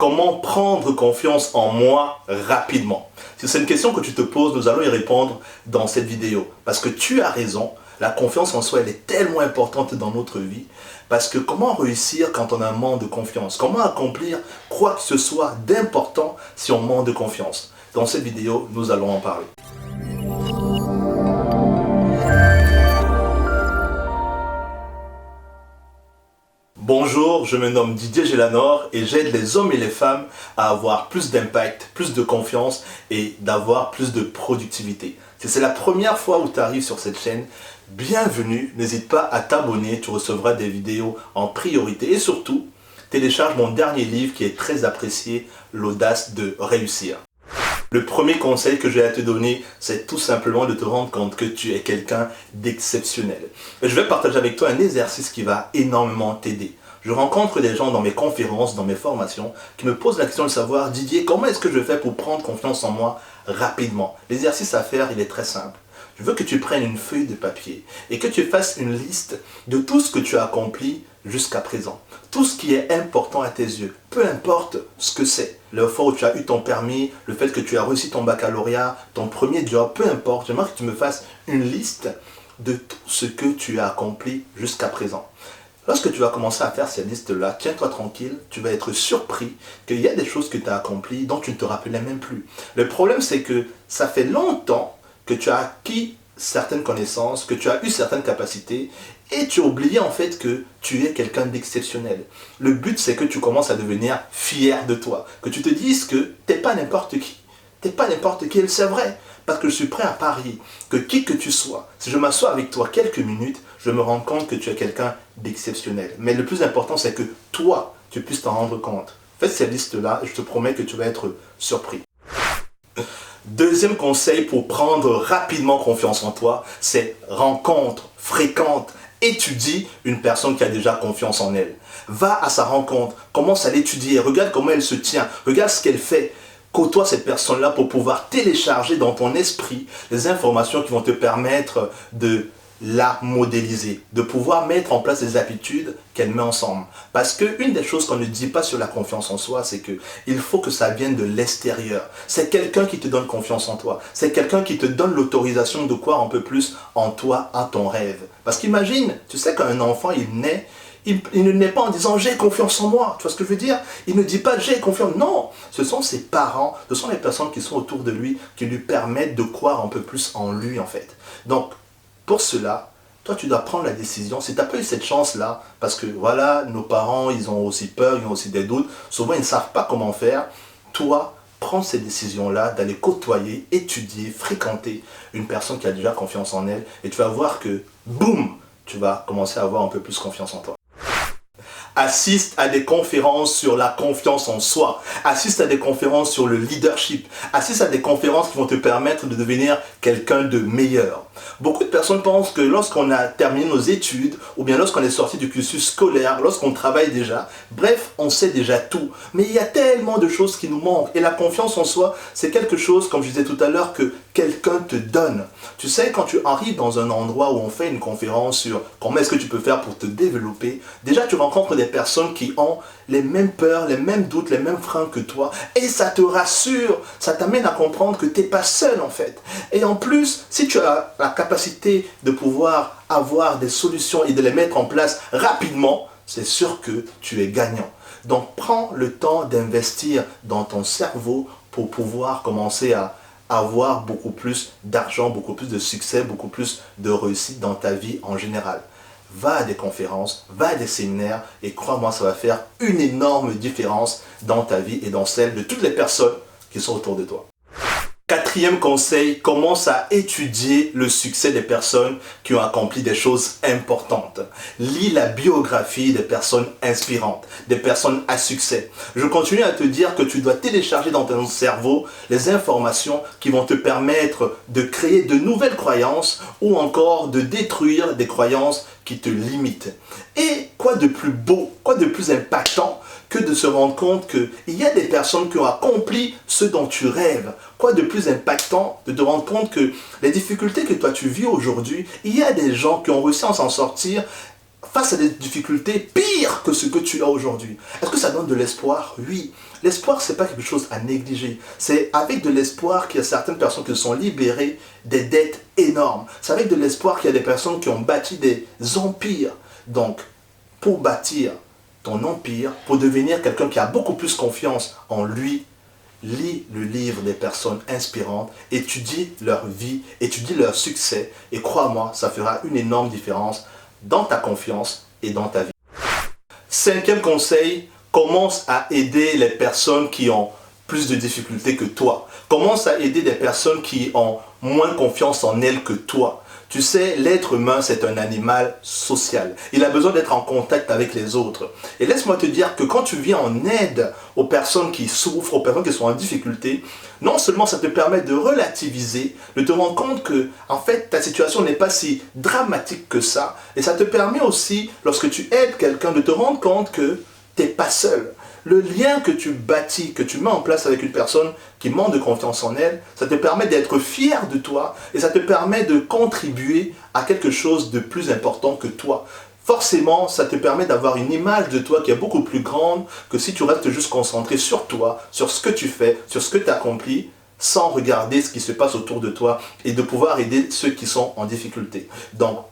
Comment prendre confiance en moi rapidement? Si c'est une question que tu te poses, nous allons y répondre dans cette vidéo. Parce que tu as raison, la confiance en soi, elle est tellement importante dans notre vie. Parce que comment réussir quand on a un manque de confiance? Comment accomplir quoi que ce soit d'important si on manque de confiance? Dans cette vidéo, nous allons en parler. Bonjour, je me nomme Didier Gélanor et j'aide les hommes et les femmes à avoir plus d'impact, plus de confiance et d'avoir plus de productivité. Si c'est la première fois où tu arrives sur cette chaîne, bienvenue, n'hésite pas à t'abonner, tu recevras des vidéos en priorité et surtout, télécharge mon dernier livre qui est très apprécié, L'audace de réussir. Le premier conseil que j'ai à te donner, c'est tout simplement de te rendre compte que tu es quelqu'un d'exceptionnel. Je vais partager avec toi un exercice qui va énormément t'aider. Je rencontre des gens dans mes conférences, dans mes formations, qui me posent la question de savoir, Didier, comment est-ce que je fais pour prendre confiance en moi rapidement? L'exercice à faire, il est très simple. Je veux que tu prennes une feuille de papier et que tu fasses une liste de tout ce que tu as accompli jusqu'à présent. Tout ce qui est important à tes yeux, peu importe ce que c'est. Le fois où tu as eu ton permis, le fait que tu as réussi ton baccalauréat, ton premier job, peu importe. J'aimerais que tu me fasses une liste de tout ce que tu as accompli jusqu'à présent. Lorsque tu vas commencer à faire cette liste-là, tiens-toi tranquille, tu vas être surpris qu'il y a des choses que tu as accomplies dont tu ne te rappelais même plus. Le problème, c'est que ça fait longtemps que tu as acquis certaines connaissances, que tu as eu certaines capacités et tu as oublié en fait que tu es quelqu'un d'exceptionnel. Le but, c'est que tu commences à devenir fier de toi, que tu te dises que tu n'es pas n'importe qui. Tu n'es pas n'importe qui, c'est vrai, parce que je suis prêt à parier que qui que tu sois, si je m'assois avec toi quelques minutes, je me rends compte que tu es quelqu'un d'exceptionnel. Mais le plus important, c'est que toi, tu puisses t'en rendre compte. Fais cette liste-là et je te promets que tu vas être surpris. Deuxième conseil pour prendre rapidement confiance en toi, c'est rencontre, fréquente, étudie une personne qui a déjà confiance en elle. Va à sa rencontre, commence à l'étudier, regarde comment elle se tient, regarde ce qu'elle fait. Côtoie cette personne-là pour pouvoir télécharger dans ton esprit les informations qui vont te permettre de la modéliser, de pouvoir mettre en place des habitudes qu'elle met ensemble. Parce qu'une des choses qu'on ne dit pas sur la confiance en soi, c'est que il faut que ça vienne de l'extérieur. C'est quelqu'un qui te donne confiance en toi. C'est quelqu'un qui te donne l'autorisation de croire un peu plus en toi, à ton rêve. Parce qu'imagine, tu sais qu'un enfant, il naît, il ne naît pas en disant j'ai confiance en moi. Tu vois ce que je veux dire? Il ne dit pas j'ai confiance. Non, ce sont ses parents, ce sont les personnes qui sont autour de lui qui lui permettent de croire un peu plus en lui en fait. Donc, pour cela, toi tu dois prendre la décision. Si tu n'as pas eu cette chance-là, parce que voilà, nos parents, ils ont aussi peur, ils ont aussi des doutes, souvent ils ne savent pas comment faire, toi, prends cette décision-là d'aller côtoyer, étudier, fréquenter une personne qui a déjà confiance en elle et tu vas voir que, boum, tu vas commencer à avoir un peu plus confiance en toi. Assiste à des conférences sur la confiance en soi. Assiste à des conférences sur le leadership. Assiste à des conférences qui vont te permettre de devenir quelqu'un de meilleur. Beaucoup de personnes pensent que lorsqu'on a terminé nos études, ou bien lorsqu'on est sorti du cursus scolaire, lorsqu'on travaille déjà, bref, on sait déjà tout. Mais il y a tellement de choses qui nous manquent. Et la confiance en soi, c'est quelque chose, comme je disais tout à l'heure, que quelqu'un te donne. Tu sais, quand tu arrives dans un endroit où on fait une conférence sur comment est-ce que tu peux faire pour te développer, déjà tu rencontres des personnes qui ont les mêmes peurs, les mêmes doutes, les mêmes freins que toi. Et ça te rassure, ça t'amène à comprendre que tu n'es pas seul en fait. Et en plus, si tu as la capacité de pouvoir avoir des solutions et de les mettre en place rapidement, c'est sûr que tu es gagnant. Donc prends le temps d'investir dans ton cerveau pour pouvoir commencer à avoir beaucoup plus d'argent, beaucoup plus de succès, beaucoup plus de réussite dans ta vie en général. Va à des conférences, va à des séminaires et crois-moi, ça va faire une énorme différence dans ta vie et dans celle de toutes les personnes qui sont autour de toi. Quatrième conseil, commence à étudier le succès des personnes qui ont accompli des choses importantes. Lis la biographie des personnes inspirantes, des personnes à succès. Je continue à te dire que tu dois télécharger dans ton cerveau les informations qui vont te permettre de créer de nouvelles croyances ou encore de détruire des croyances qui te limitent. Et quoi de plus beau, quoi de plus impactant que de se rendre compte qu'il y a des personnes qui ont accompli ce dont tu rêves. Quoi de plus impactant de te rendre compte que les difficultés que toi tu vis aujourd'hui, il y a des gens qui ont réussi à s'en sortir face à des difficultés pires que ce que tu as aujourd'hui. Est-ce que ça donne de l'espoir? Oui. L'espoir, c'est pas quelque chose à négliger. C'est avec de l'espoir qu'il y a certaines personnes qui se sont libérées des dettes énormes. C'est avec de l'espoir qu'il y a des personnes qui ont bâti des empires. Donc, pour bâtir ton empire, pour devenir quelqu'un qui a beaucoup plus confiance en lui, lis le livre des personnes inspirantes, étudie leur vie, étudie leur succès et crois-moi, ça fera une énorme différence dans ta confiance et dans ta vie. Cinquième conseil, commence à aider les personnes qui ont plus de difficultés que toi. Commence à aider des personnes qui ont moins confiance en elles que toi. Tu sais, l'être humain, c'est un animal social. Il a besoin d'être en contact avec les autres. Et laisse-moi te dire que quand tu viens en aide aux personnes qui souffrent, aux personnes qui sont en difficulté, non seulement ça te permet de relativiser, de te rendre compte que, en fait, ta situation n'est pas si dramatique que ça. Et ça te permet aussi, lorsque tu aides quelqu'un, de te rendre compte que tu n'es pas seul. Le lien que tu bâtis, que tu mets en place avec une personne qui manque de confiance en elle, ça te permet d'être fier de toi et ça te permet de contribuer à quelque chose de plus important que toi. Forcément, ça te permet d'avoir une image de toi qui est beaucoup plus grande que si tu restes juste concentré sur toi, sur ce que tu fais, sur ce que tu accomplis, sans regarder ce qui se passe autour de toi et de pouvoir aider ceux qui sont en difficulté. Donc,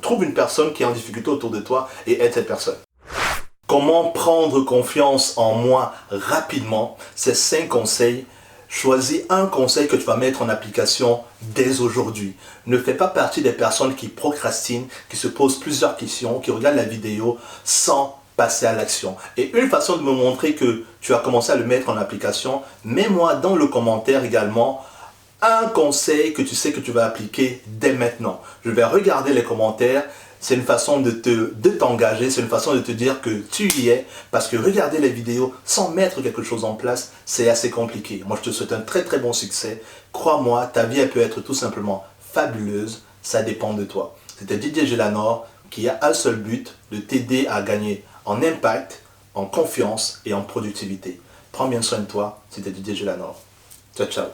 trouve une personne qui est en difficulté autour de toi et aide cette personne. Comment prendre confiance en moi rapidement? Ces 5 conseils. Choisis un conseil que tu vas mettre en application dès aujourd'hui. Ne fais pas partie des personnes qui procrastinent, qui se posent plusieurs questions, qui regardent la vidéo sans passer à l'action. Et une façon de me montrer que tu as commencé à le mettre en application, mets-moi dans le commentaire également un conseil que tu sais que tu vas appliquer dès maintenant. Je vais regarder les commentaires. C'est une façon de t'engager, c'est une façon de te dire que tu y es, parce que regarder les vidéos sans mettre quelque chose en place, c'est assez compliqué. Moi, je te souhaite un très très bon succès. Crois-moi, ta vie elle peut être tout simplement fabuleuse, ça dépend de toi. C'était Didier Gélanor qui a un seul but, de t'aider à gagner en impact, en confiance et en productivité. Prends bien soin de toi, c'était Didier Gélanor. Ciao, ciao.